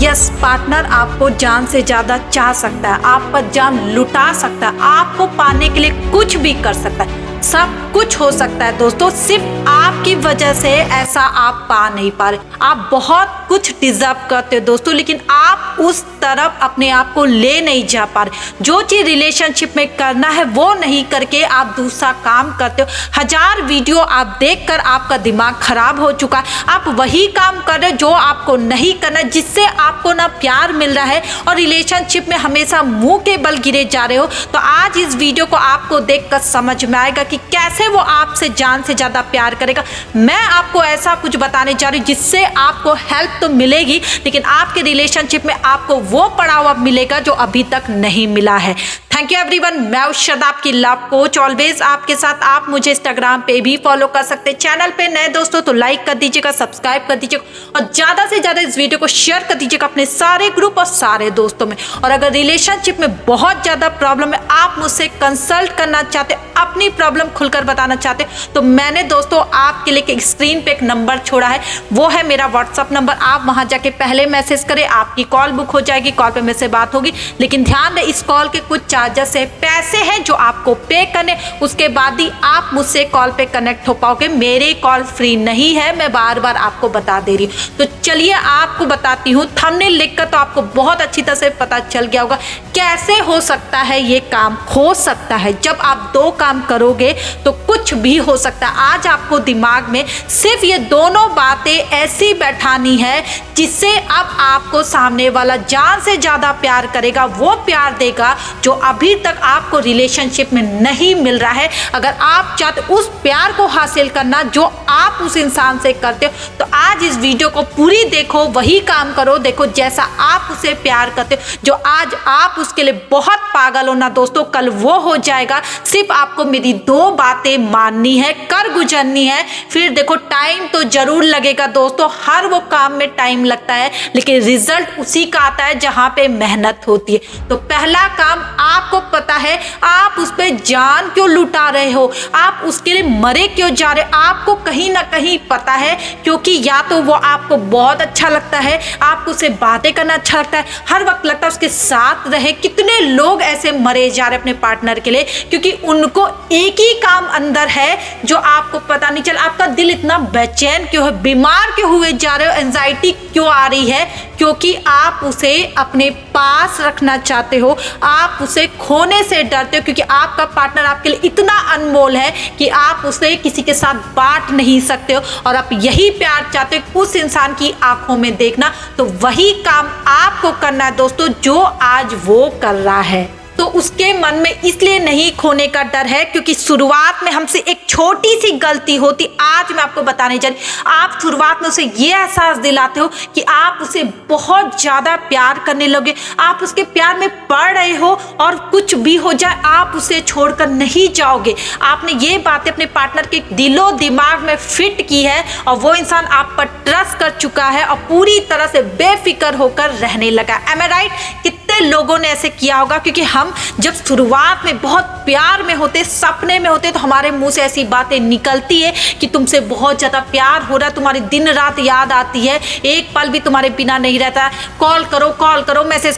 Yes, partner आपको जान से ज्यादा चाह सकता है, आप पर जान लुटा सकता है, आपको पाने के लिए कुछ भी कर सकता है, सब कुछ हो सकता है दोस्तों। सिर्फ आपकी वजह से ऐसा आप पा नहीं पा रहे। आप बहुत कुछ डिजर्व करते हो दोस्तों, लेकिन आप उस तरफ अपने आप को ले नहीं जा पा रहे। जो चीज रिलेशनशिप में करना है वो नहीं करके आप दूसरा काम करते हो। 1000 वीडियो आप देखकर आपका दिमाग खराब हो चुका है। आप वही काम कर रहे हो जो आपको नहीं करना, जिससे आपको ना प्यार मिल रहा है और रिलेशनशिप में हमेशा मुंह के बल गिरे जा रहे हो। तो आज इस वीडियो को आपको देखकर समझ में आएगा कि कैसे वो आपसे जान से ज्यादा प्यार करेगा। मैं आपको ऐसा कुछ बताने जा रही हूँ जिससे आपको हेल्प तो मिलेगी, लेकिन आपके रिलेशनशिप में आपको वो पड़ाव मिलेगा जो अभी तक नहीं मिला है। थैंक यू एवरीवन, मैं उषद आपकी लव कोच, ऑलवेज आपके साथ। आप मुझे इंस्टाग्राम पे भी फॉलो कर सकते हैं। चैनल पे नए दोस्तों तो लाइक कर दीजिएगा, सब्सक्राइब कर दीजिएगा और ज्यादा से ज्यादा इस वीडियो को शेयर कर दीजिएगा अपने सारे ग्रुप और सारे दोस्तों में। और अगर रिलेशनशिप में बहुत ज्यादा प्रॉब्लम है, आप मुझसे कंसल्ट करना चाहते, अपनी प्रॉब्लम खुलकर बताना चाहते, तो मैंने दोस्तों आपके लिए स्क्रीन पे एक नंबर छोड़ा है, वो है मेरा व्हाट्सअप नंबर। आप वहां जाके पहले मैसेज करें, आपकी कॉल बुक हो जाएगी, कॉल पे मेरे से बात होगी। लेकिन ध्यान दें, इस कॉल के कुछ चार्जेस है, पैसे हैं जो आपको पे करने, उसके बाद ही आप मुझसे कॉल पे कनेक्ट हो पाओगे। मेरे कॉल फ्री नहीं है, मैं बार बार आपको बता दे रही हूँ। तो चलिए आपको बताती हूँ। थंबनेल लिखकर तो आपको बहुत अच्छी तरह से पता चल गया होगा कैसे हो सकता है ये काम। हो सकता है जब आप दो काम करोगे तो कुछ भी हो सकता है। आज आपको दिमाग में सिर्फ ये दोनों बातें ऐसी बैठानी है जिससे अब आपको सामने वाला जान से ज्यादा प्यार करेगा, वो प्यार देगा जो अभी तक आपको रिलेशनशिप में नहीं मिल रहा है। अगर आप चाहते उस प्यार को हासिल करना जो आप उस इंसान से करते हो, तो आज इस वीडियो को पूरी देखो, वही काम करो। देखो जैसा आप उसे प्यार करते हो, जो आज आप उसके लिए बहुत पागल हो ना दोस्तों, कल वो हो जाएगा। सिर्फ आपको मेरी दो बातें माननी है, कर गुजरनी है। फिर देखो टाइम तो जरूर लगेगा दोस्तों, हर वो काम में टाइम लगता है, लेकिन रिजल्ट उसी का आता है जहां पे मेहनत होती है। तो पहला काम, आपको पता है आप उस पर जान क्यों लुटा रहे हो, आप उसके लिए मरे क्यों जा रहे हो। आपको कहीं ना कहीं पता है, क्योंकि या तो वो आपको बहुत अच्छा लगता है, आपको उससे बातें करना अच्छा लगता है, हर वक्त लगता है उसके साथ रहे। कितने लोग ऐसे मरे जा रहे अपने पार्टनर के लिए, क्योंकि उनको एक ही काम अंदर है जो आपको पता नहीं चल। आपका दिल इतना बेचैन क्यों है, बीमार क्यों हुए जा रहे हो, एंजाइटी क्यों आ रही है, क्योंकि आप उसे अपने पास रखना चाहते हो, आप उसे खोने से डरते हो, क्योंकि आपका पार्टनर आपके लिए इतना अनमोल है कि आप उसे किसी के साथ बांट नहीं सकते हो। और आप यही प्यार चाहते हो उस इंसान की आंखों में देखना, तो वही काम आपको करना है दोस्तों जो आज वो कर रहा है। तो उसके मन में इसलिए नहीं खोने का डर है क्योंकि शुरुआत में हमसे एक छोटी सी गलती होती। आज मैं आपको बताने जा रही, आप शुरुआत में उसे ये एहसास दिलाते हो कि आप उसे बहुत ज्यादा प्यार करने लगे, आप उसके प्यार में पड़ रहे हो और कुछ भी हो जाए आप उसे छोड़कर नहीं जाओगे। आपने ये बातें अपने पार्टनर के दिलो दिमाग में फिट की है और वो इंसान आप पर ट्रस्ट कर चुका है और पूरी तरह से बेफिक्र होकर रहने लगा। एम आई राइट? कितने लोगों ने ऐसे किया होगा, क्योंकि हम जब शुरुआत में बहुत प्यार में होते, सपने में होते, तो हमारे मुंह से ऐसी बातें निकलती है कि तुमसे बहुत ज्यादा प्यार हो रहा है, तुम्हारी दिन रात याद आती है, एक पल भी तुम्हारे बिना नहीं रहता, कॉल करो, मैसेज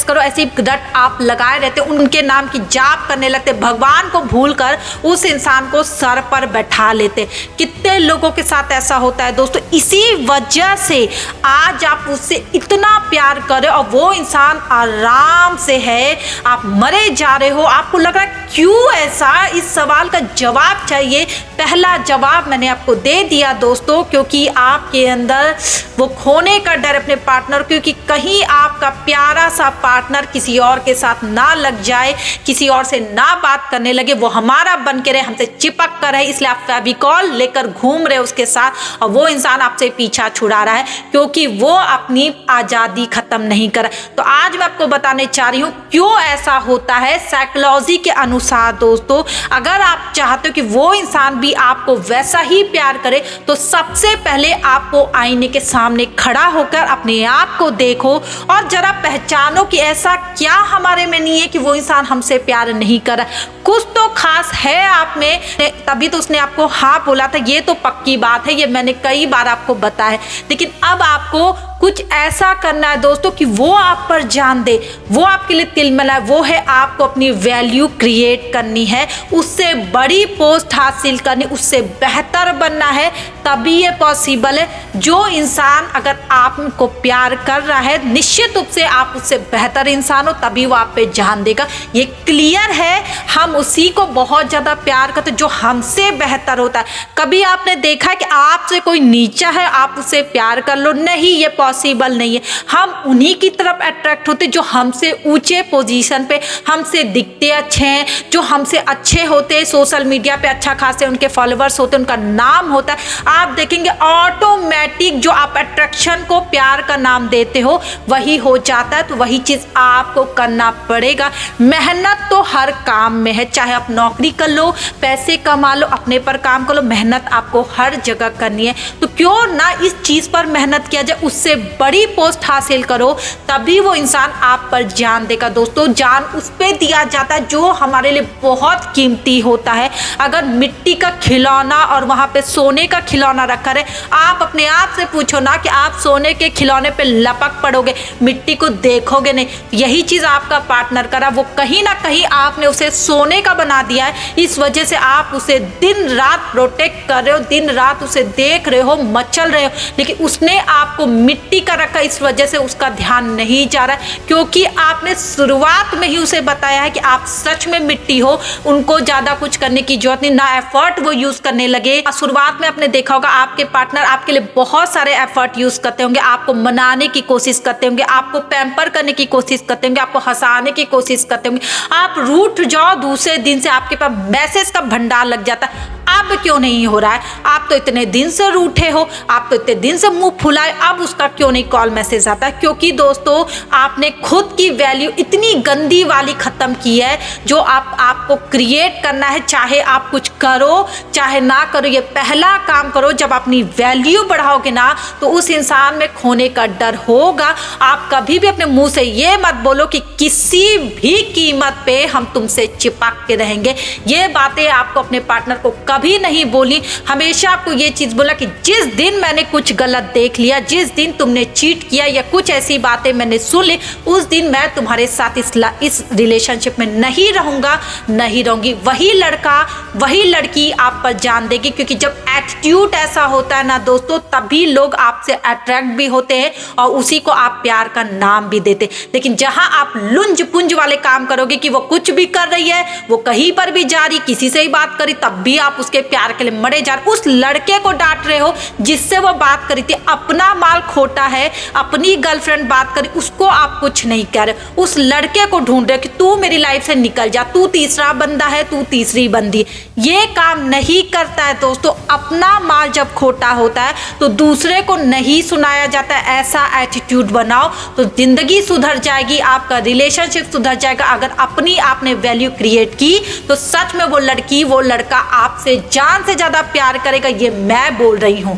करो, ऐसी रट आप लगाए रहते, उनके नाम की जाप करने लगते, भगवान को भूलकर उस इंसान को सर पर बैठा लेते। कितने लोगों के साथ ऐसा होता है दोस्तों। इसी वजह से आज आप उससे इतना प्यार करें और वो इंसान आराम से है, आप मरे जा रहे हो। आपको लग रहा है क्यों ऐसा, इस सवाल का जवाब चाहिए। पहला जवाब मैंने आपको दे दिया दोस्तों, क्योंकि आपके अंदर वो खोने का डर अपने पार्टनर, क्योंकि कहीं आपका प्यारा सा पार्टनर किसी और के साथ ना लग जाए, किसी और से ना बात करने लगे, वो हमारा बन के रहे, हमसे चिपक कर रहे, इसलिए आप फेविकॉल लेकर घूम रहे उसके साथ और वो इंसान आपसे पीछा छुड़ा रहा है क्योंकि वो अपनी आजादी खत्म नहीं कर रहा। तो आज मैं आपको बताने चाह रही हूँ क्यों ऐसा होता है साइकोलॉजी के अनुसार दोस्तों। अगर आप चाहते हो कि वो इंसान भी आपको वैसा ही प्यार करे, तो सबसे पहले आपको आईने के सामने खड़ा होकर अपने आप को देखो और जरा पहचानो कि ऐसा क्या हमारे में नहीं है कि वो इंसान हमसे प्यार नहीं कर रहा। कुछ तो खास है आप में, तभी तो उसने आपको हाँ बोला था। ये तो पक्की बात है, ये मैंने कई बार आपको बताया है। लेकिन अब आपको कुछ ऐसा करना है दोस्तों कि वो आप पर जान दे, वो आपके लिए तिलमिलाए। वो है आपको अपनी वैल्यू क्रिएट करनी है, उससे बड़ी पोस्ट हासिल करनी, उससे बेहतर बनना है, तभी ये पॉसिबल है। जो इंसान अगर आपको प्यार कर रहा है, निश्चित रूप से आप उससे बेहतर इंसान हो, तभी वो आप पे जान देगा। ये क्लियर है। हम उसी को बहुत ज़्यादा प्यार करते जो हमसे बेहतर होता है। कभी आपने देखा कि आपसे कोई नीचा है आप उससे प्यार कर लो? नहीं, ये पॉसिबल नहीं है। हम उन्हीं की तरफ अट्रैक्ट होते जो हमसे ऊंचे पोजीशन पे, हमसे दिखते अच्छे हैं, जो हमसे अच्छे होते, सोशल मीडिया पे अच्छा खासे उनके फॉलोअर्स होते, उनका नाम होता है। आप देखेंगे ऑटोमेटिक जो आप अट्रैक्शन को प्यार का नाम देते हो वही हो जाता है। तो वही चीज आपको करना पड़ेगा। मेहनत तो हर काम में है, चाहे आप नौकरी कर लो, पैसे कमा लो, अपने पर काम कर लो, मेहनत आपको हर जगह करनी है। तो क्यों ना इस चीज पर मेहनत किया जाए, उससे बड़ी पोस्ट हासिल करो, तभी वो इंसान आप पर जान देगा। दोस्तों, जान उस पे दिया जाता है जो हमारे लिए बहुत कीमती होता है। अगर मिट्टी का खिलौना और वहां पे सोने का खिलौना रखा है, आप अपने आप से पूछो ना कि आप सोने के खिलौने पे लपक पड़ोगे, मिट्टी को देखोगे नहीं। यही चीज आपका पार्टनर करा, वो कहीं ना कहीं आपने उसे सोने का बना दिया है। इस वजह से आप उसे दिन रात प्रोटेक्ट कर रहे हो, दिन रात उसे देख रहे हो, मचल रहे हो, लेकिन उसने आपको मिट्टी का रखा। इस वजह से उसका ध्यान नहीं जा रहा है, क्योंकि आपने शुरुआत में ही उसे बताया है कि आप सच में मिट्टी हो। उनको ज्यादा कुछ करने की जरूरत नहीं, ना एफर्ट वो यूज करने लगे। शुरुआत में आपने देखा होगा आपके पार्टनर आपके लिए बहुत सारे एफर्ट यूज करते होंगे, आपको मनाने की कोशिश करते होंगे, आपको पैम्पर करने की कोशिश करते होंगे, आपको हंसाने की कोशिश करते होंगे। आप रूठ जाओ, दूसरे दिन से आपके पास मैसेज का भंडार लग जाता है। अब क्यों नहीं हो रहा है? आप तो इतने दिन से रूठे हो, आप तो इतने दिन से मुंह फुलाए, अब उसका क्यों नहीं कॉल मैसेज आता है? क्योंकि दोस्तों, आपने खुद की वैल्यू इतनी गंदी वाली खत्म की है। जो आपको क्रिएट करना है, चाहे आप कुछ करो चाहे ना करो, ये पहला काम करो। जब अपनी वैल्यू बढ़ाओगे ना, तो उस इंसान में खोने का डर होगा। आप कभी भी अपने मुंह से ये मत बोलो कि किसी भी कीमत पे हम तुमसे चिपक के रहेंगे। ये बातें आपको अपने पार्टनर को कभी नहीं बोली। हमेशा आपको ये चीज बोला कि जिस दिन मैंने कुछ गलत देख लिया, जिस दिन तुमने चीट किया या कुछ ऐसी बातें मैंने सुन ली, उस दिन मैं तुम्हारे साथ इस रिलेशनशिप में नहीं रहूंगा, नहीं रहूंगी। वही लड़का वही लड़की आप पर जान देगी, क्योंकि जब एटीट्यूड ऐसा होता है ना दोस्तों, तभी लोग आपसे अट्रैक्ट भी होते हैं और उसी को आप प्यार का नाम भी देते। लेकिन जहां आप लुंज पुंज वाले काम करोगे कि वो कुछ भी कर रही है, वो कहीं पर भी जा रही, किसी से ही बात करी, तब भी आप उसके प्यार के लिए मरे जा रहे, उस लड़के को डांट रहे हो जिससे वो बात करी थी। अपना माल खोटा है, अपनी गर्लफ्रेंड बात करी, उसको आप कुछ नहीं कह रहे, उस लड़के को ढूंढ रहे कि तू मेरी लाइफ से निकल जा, तू तीसरा बंदा है, तू तीसरी बंदी। ये काम नहीं करता है दोस्तों। अपना माल जब खोटा होता है तो दूसरे को नहीं सुनाया जाता है। ऐसा एटीट्यूड बनाओ तो जिंदगी सुधर जाएगी, आपका रिलेशनशिप सुधर जाएगा। अगर अपनी आपने वैल्यू क्रिएट की तो सच में वो लड़की वो लड़का आपसे जान से ज्यादा प्यार करेगा, ये मैं बोल रही हूं।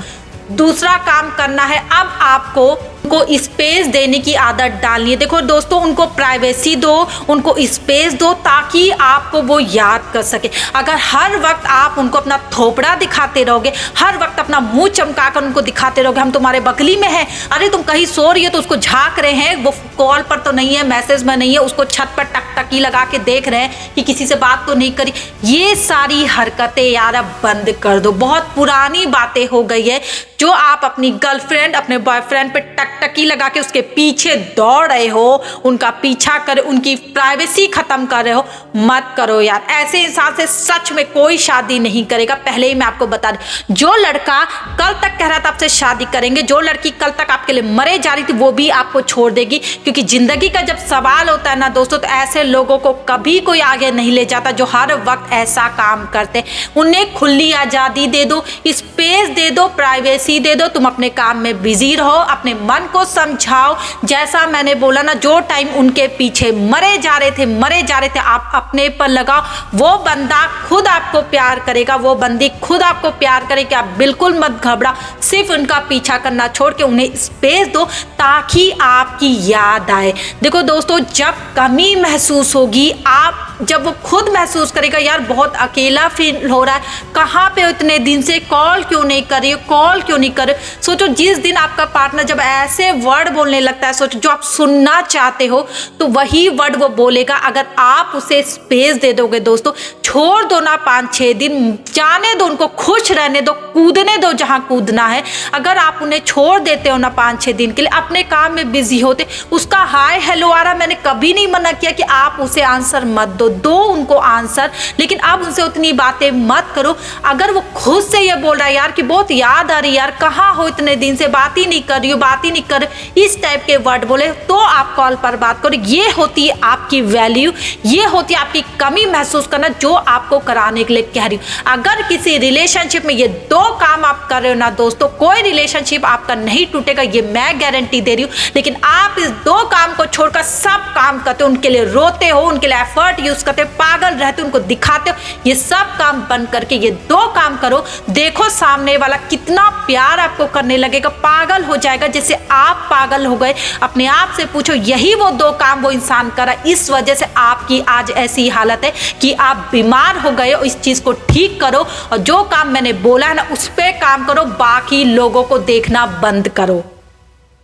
दूसरा काम करना है, अब आपको उनको स्पेस देने की आदत डालनी है। देखो दोस्तों, उनको प्राइवेसी दो, उनको स्पेस दो, ताकि आपको वो याद कर सके। अगर हर वक्त आप उनको अपना थोपड़ा दिखाते रहोगे, हर वक्त अपना मुंह चमकाकर उनको दिखाते रहोगे, हम तुम्हारे बगली में हैं, अरे तुम कहीं सो रही हो तो उसको झांक रहे हैं, वो कॉल पर तो नहीं है, मैसेज में नहीं है, उसको छत पर टकटकी लगा के देख रहे हैं कि किसी से बात तो नहीं करी। ये सारी हरकतें यार अब बंद कर दो, बहुत पुरानी बातें हो गई है। जो आप अपनी गर्लफ्रेंड अपने बॉयफ्रेंड पे टकटकी लगा के उसके पीछे दौड़ रहे हो, उनका पीछा कर, उनकी प्राइवेसी खत्म कर रहे हो, मत करो यार। ऐसे इंसान से सच में कोई शादी नहीं करेगा। पहले ही मैं आपको बता रही, जो लड़का कल तक कह रहा था आपसे शादी करेंगे, जो लड़की कल तक आपके लिए मरे जा रही थी, वो भी आपको छोड़ देगी। क्योंकि जिंदगी का जब सवाल होता है ना दोस्तों, तो ऐसे लोगों को कभी कोई आगे नहीं ले जाता जो हर वक्त ऐसा काम करते। उन्हें खुली आजादी दे दो, स्पेस दे दो, प्राइवेसी दे दो, तुम अपने काम में बिजी रहो, अपने मन को समझाओ। जैसा मैंने बोला ना, जो टाइम उनके पीछे मरे जा रहे थे, आप अपने पर लगाओ। वो बंदा खुद आपको प्यार करेगा, वो बंदी खुद आपको प्यार करेगी। आप बिल्कुल मत घबरा, सिर्फ उनका पीछा करना छोड़ के उन्हें स्पेस दो, ताकि आपकी याद आए। देखो दोस्तों, जब कमी महसूस होगी, आप जब वो खुद महसूस करेगा यार बहुत अकेला फील हो रहा है, कहाँ पे इतने दिन से कॉल क्यों नहीं कर रही हो, कॉल क्यों नहीं कर रहे हो। सोचो जिस दिन आपका पार्टनर जब ऐसे वर्ड बोलने लगता है, सोचो जो आप सुनना चाहते हो तो वही वर्ड वो बोलेगा। अगर आप उसे स्पेस दे दोगे दोस्तों, छोड़ दो ना 5-6 दिन, जाने दो उनको, खुश रहने दो, कूदने दो जहाँ कूदना है। अगर आप उन्हें छोड़ देते हो ना 5-6 दिन के लिए, अपने काम में बिजी होते, उसका हाय हेलो आ रहा, मैंने कभी नहीं मना किया कि आप उसे आंसर मत दो उनको आंसर, लेकिन आप उनसे उतनी बातें मत करो। अगर वो खुद से ये बोल रहा है यार कि बहुत याद आ रही यार, कहाँ हो इतने दिन से, बात ही नहीं कर रही हो, बात ही नहीं कर, इस टाइप के वर्ड बोले, तो आप कॉल पर बात करो। ये होती है आपकी वैल्यू, ये होती है आपकी कमी महसूस करना जो आपको कराने के लिए कह रही हूँ। अगर किसी रिलेशनशिप में ये 2 काम आप कर रहे हो ना दोस्तों, कोई रिलेशनशिप आपका नहीं टूटेगा, ये मैं गारंटी दे रही हूँ। लेकिन आप इस 2 काम को छोड़कर सब काम करते हो, उनके लिए रोते हो, उनके लिए एफर्ट यूज करते हो, पागल रहते हो, उनको दिखाते हो, ये सब काम बंद करके ये 2 काम करो। देखो सामने वाला कितना प्यार आपको करने लगेगा, पागल हो जाएगा जैसे आप पागल हो गए। अपने आप से पूछो, यही वो 2 काम वो इंसान करा, इस वजह से आपकी आज ऐसी हालत है कि आप बीमार हो गए हो। इस चीज को ठीक करो और जो काम मैंने बोला है ना उस पे काम करो, बाकी लोगों को देखना बंद करो।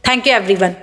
Thank you everyone.